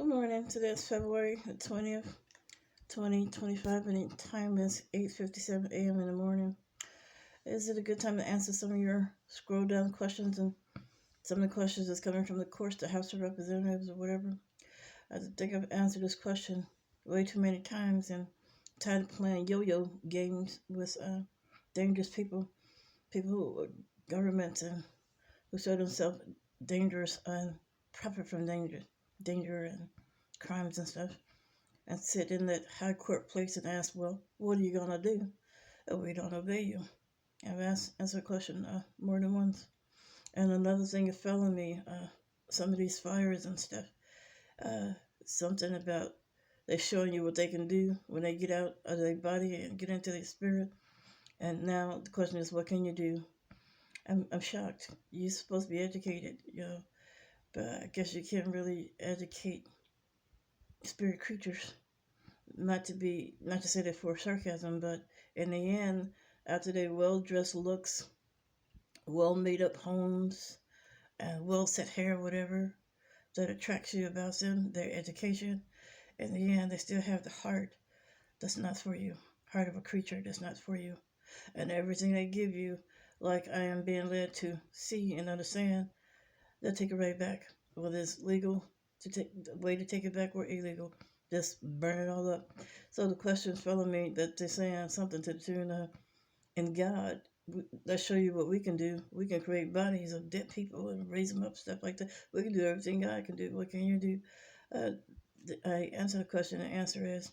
Good morning. Today is February the 20th, 2025, and the time is 8:57 a.m. in the morning. Is it a good time to answer some of your scroll down questions? And some of the questions is coming from the course, the House of Representatives, or whatever. I think I've answered this question way too many times and tired of playing yo-yo games with dangerous people who governments and who show themselves dangerous and profit from danger and crimes and stuff, and sit in that high court place and ask, well, what are you going to do if we don't obey you? I've answered a question more than once. And another thing that fell on me, some of these fires and stuff, uh, something about they showing you what they can do when they get out of their body and get into their spirit. And now the question is, what can you do? I'm shocked. You're supposed to be educated, but I guess you can't really educate spirit creatures. Not to say that for sarcasm, but in the end, after they well dressed looks, well made up homes, and well set hair, whatever that attracts you about them, their education, in the end they still have the heart that's not for you. Heart of a creature that's not for you. And everything they give you, like I am being led to see and understand, they'll take it right back. Whether it's legal to take the way to take it back or illegal, just burn it all up. So the questions follow me that they're saying something to the tune of, in God, let's show you what we can do. We can create bodies of dead people and raise them up, stuff like that. We can do everything God can do. What can you do? Uh, I answer the question. The answer is,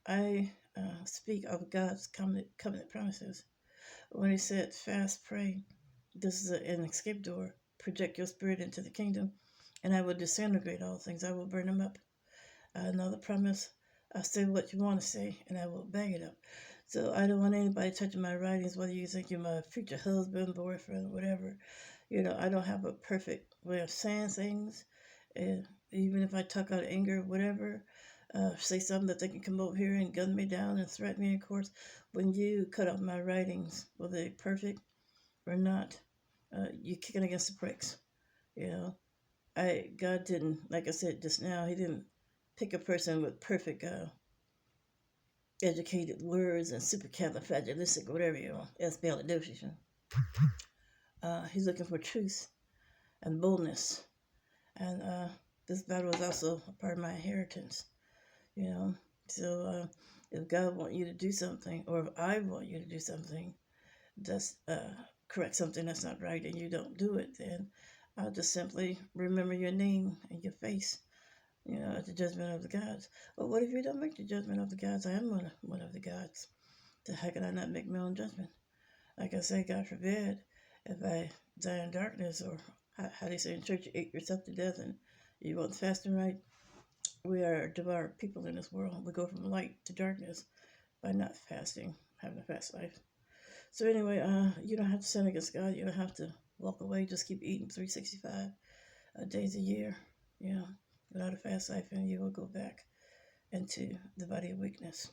I speak of God's covenant promises. When He said, "Fast, pray," this is an escape door. Project your spirit into the kingdom, and I will disintegrate all things. I will burn them up. Another promise, I'll say what you want to say, and I will bag it up. So I don't want anybody touching my writings, whether you think you're my future husband, boyfriend, whatever. I don't have a perfect way of saying things. And even if I talk out of anger, whatever, say something that they can come over here and gun me down and threaten me in court. When you cut off my writings, whether they're perfect or not, you're kicking against the pricks. You know, God didn't, like I said just now, He didn't pick a person with perfect educated words and supercalifragilistic, whatever you want, expialidocious. He's looking for truth and boldness. And this battle is also a part of my inheritance, you know. So if God wants you to do something, or if I want you to do something that's correct something that's not right and you don't do it, then I'll just simply remember your name and your face, at the judgment of the gods. But what if you don't make the judgment of the gods? I am one of the gods. So how can I not make my own judgment? Like I say, God forbid, if I die in darkness, or how they say in church, you ate yourself to death and you want fasting right. We are devoured people in this world. We go from light to darkness by not fasting, having a fast life. So anyway, you don't have to sin against God. You don't have to walk away. Just keep eating 365 days a year, without a fast life, and you will go back into the body of weakness.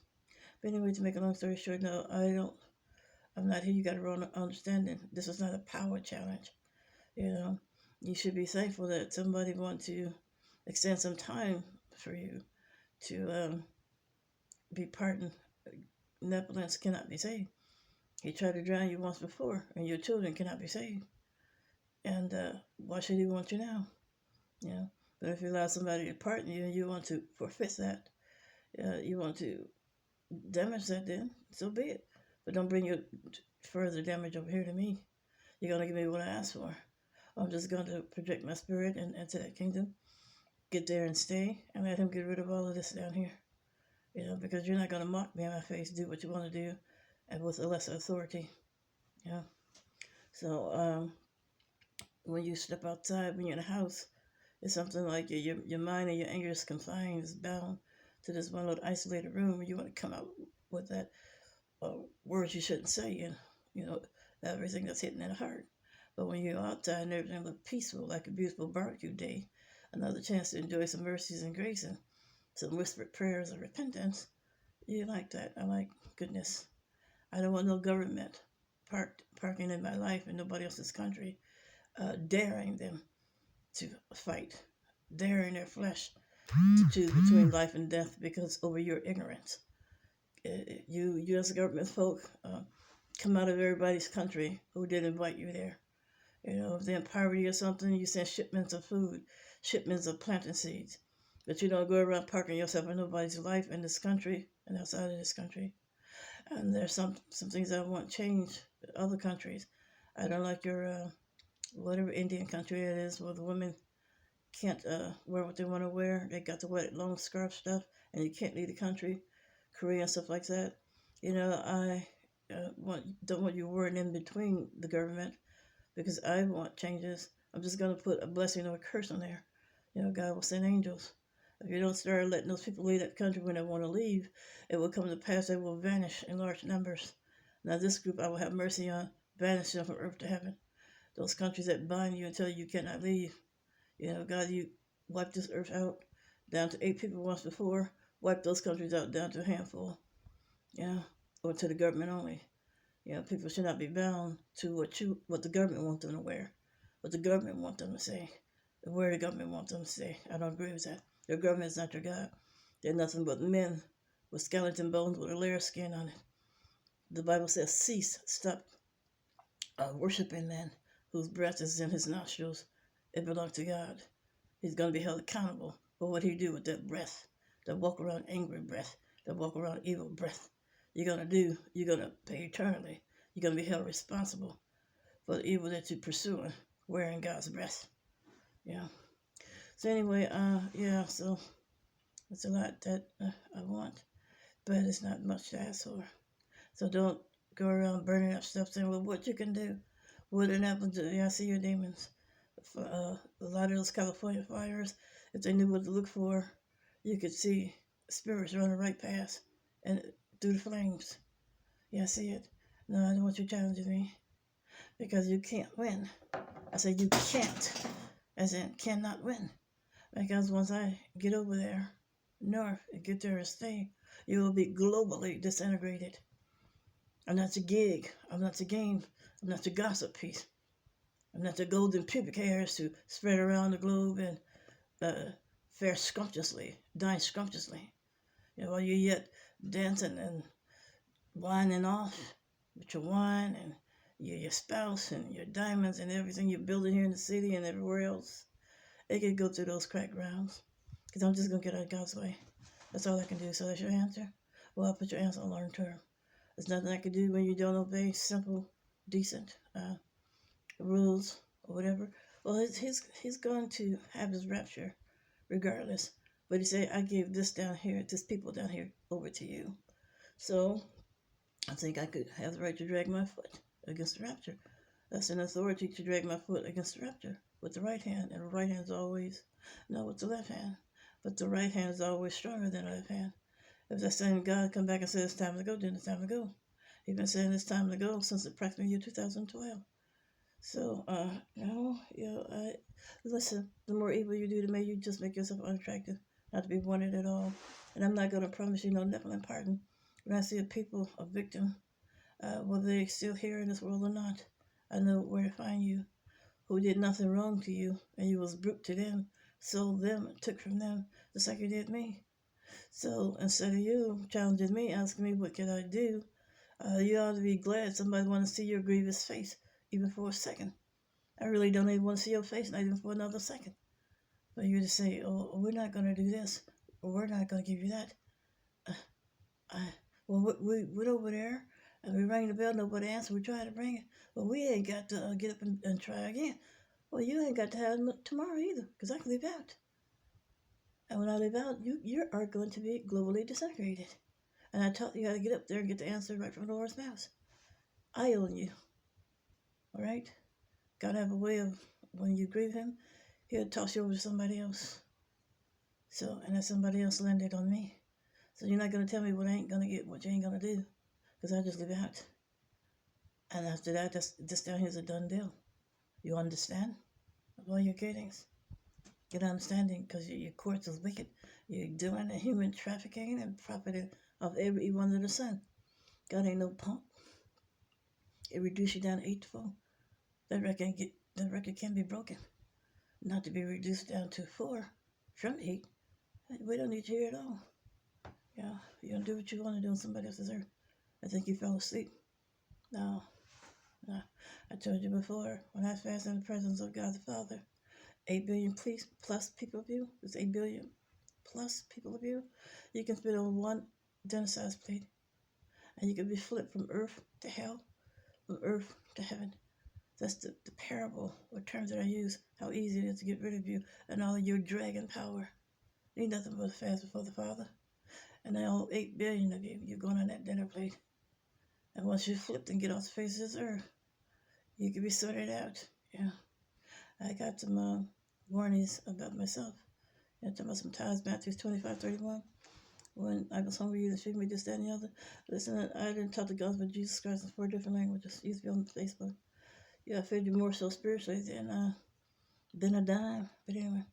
But anyway, to make a long story short, no, I'm not here. You got to wrong understanding. This is not a power challenge. You should be thankful that somebody want to extend some time for you to be pardoned. Nephilim cannot be saved. He tried to drown you once before, and your children cannot be saved. And why should he want you now? But if you allow somebody to pardon you and you want to forfeit that, you want to damage that, then so be it. But don't bring your further damage over here to me. You're going to give me what I asked for. I'm just going to project my spirit and enter that kingdom, get there and stay, and let him get rid of all of this down here. Because you're not going to mock me in my face, do what you want to do, and with a lesser authority. So when you step outside, when you're in a house, it's something like your mind and your anger is confined, is bound to this one little isolated room, and you want to come out with that words you shouldn't say, and everything that's hitting in the heart. But when you're outside and everything looks peaceful, like a beautiful barbecue day, another chance to enjoy some mercies and grace and some whispered prayers of repentance, you like that. I like goodness. I don't want no government parking in my life in nobody else's country, daring them to fight, daring their flesh to choose between life and death because over your ignorance. You U.S. government folk come out of everybody's country who did invite you there. You know, if they're in poverty or something, you send shipments of food, shipments of planting seeds. But you don't go around parking yourself in nobody's life in this country and outside of this country. And there's some things I want changed in other countries. I don't like your whatever Indian country it is where the women can't wear what they want to wear. They got to wear that long scarf stuff, and you can't leave the country. Korea and stuff like that. You know, I don't want you worrying in between the government because I want changes. I'm just gonna put a blessing or a curse on there. You know, God will send angels. If you don't start letting those people leave that country when they want to leave, it will come to pass they will vanish in large numbers. Now this group I will have mercy on, vanish them from earth to heaven. Those countries that bind you and tell you cannot leave. You know, God, you wipe this earth out down to 8 people once before. Wipe those countries out down to a handful. You know, or to the government only. You know, people should not be bound to what the government wants them to wear, what the government wants them to say, where the government wants them to say. I don't agree with that. Their government is not your God. They're nothing but men with skeleton bones with a layer of skin on it. The Bible says, cease, stop worshiping man whose breath is in his nostrils. It belongs to God. He's going to be held accountable for what he do with that breath, that walk around angry breath, that walk around evil breath. You're going to do, you're going to pay eternally. You're going to be held responsible for the evil that you're pursuing, wearing God's breath. Yeah. So anyway, yeah, so it's a lot that I want, but it's not much to ask for. So don't go around burning up stuff saying, well, what you can do. What didn't happen to you? I see your demons. A lot of those California fires, if they knew what to look for, you could see spirits running right past and through the flames. Yeah, I see it. No, I don't want you challenging me because you can't win. I said you can't, as in cannot win. Because once I get over there, north, and get there and stay, you will be globally disintegrated. I'm not your gig. I'm not your game. I'm not your gossip piece. I'm not your golden pubic hairs to spread around the globe and fare scrumptiously, dine scrumptiously. You know, while you're yet dancing and whining off with your wine and your spouse and your diamonds and everything you're building here in the city and everywhere else. It could go through those crack grounds. Because I'm just going to get out of God's way. That's all I can do. So that's your answer? Well, I'll put your answer on long term. There's nothing I can do when you don't obey simple, decent rules or whatever. Well, he's going to have his rapture regardless. But he said, I gave this down here, this people down here over to you. So I think I could have the right to drag my foot against the rapture. That's an authority to drag my foot against the rapture with the right hand. And the right hand is always, no, with the left hand. But the right hand is always stronger than the left hand. If that same God come back and say it's time to go, then it's time to go. He's been saying it's time to go since approximately year 2012. So, listen, the more evil you do to me, you just make yourself unattractive, not to be wanted at all. And I'm not going to promise you no Nephilim pardon. When I see a people, a victim, whether they're still here in this world or not, I know where to find you, who did nothing wrong to you, and you was brute to them, sold them, took from them, just like you did me. So instead of you challenging me, asking me what can I do, you ought to be glad somebody want to see your grievous face, even for a second. I really don't even want to see your face, not even for another second. But you just say, oh, we're not going to do this, or we're not going to give you that. Well, we went over there, and we rang the bell, nobody answered, we tried to ring it. Well, we ain't got to get up and try again. Well, you ain't got to have them tomorrow either, because I can leave out. And when I leave out, you are going to be globally disintegrated. And I taught you how to get up there and get the answer right from the Lord's mouth. I own you. All right? God have a way of, when you grieve him, he'll toss you over to somebody else. So, and that somebody else landed on me. So you're not going to tell me what I ain't going to get, what you ain't going to do. Because I just leave out. And after that, this down here's a done deal. You understand? Of all your gatings. Get understanding, because your courts is wicked. You're doing the human trafficking and property of every under the sun. God ain't no punk. It reduced you down to 8 to 4. That record can be broken. Not to be reduced down to 4 from 8. We don't need you here at all. Yeah, you don't do what you want to do on somebody else's earth. I think you fell asleep. No, no. I told you before, when I fast in the presence of God the Father, 8 billion plus people of you, it's 8 billion plus people of you, you can spit on one dinner-sized plate, and you can be flipped from earth to hell, from earth to heaven. That's the parable or terms that I use, how easy it is to get rid of you and all of your dragon power. Need nothing but a fast before the Father. And now 8 billion of you, you're going on that dinner plate. And once you're flipped and get off the face of this earth, you can be sorted out. Yeah. I got some warnings about myself. Talking about sometimes Matthew 25:31. When I was hungry, you didn't feed me, this, that, and the other. Listen, I didn't talk the gospel of Jesus Christ in 4 different languages. Used to be on Facebook. Yeah, I fed you more so spiritually than a dime. But anyway,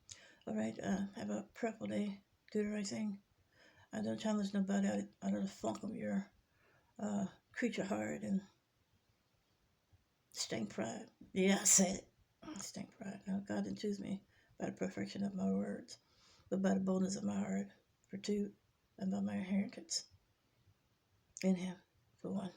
all right. Have a prayerful day. Do the right thing. I don't challenge nobody out of the funk of your creature heart and stank pride. Yeah, I said it. Stank pride. No, God didn't choose me by the perfection of my words, but by the boldness of my heart for 2, and by my inheritance in Him for 1.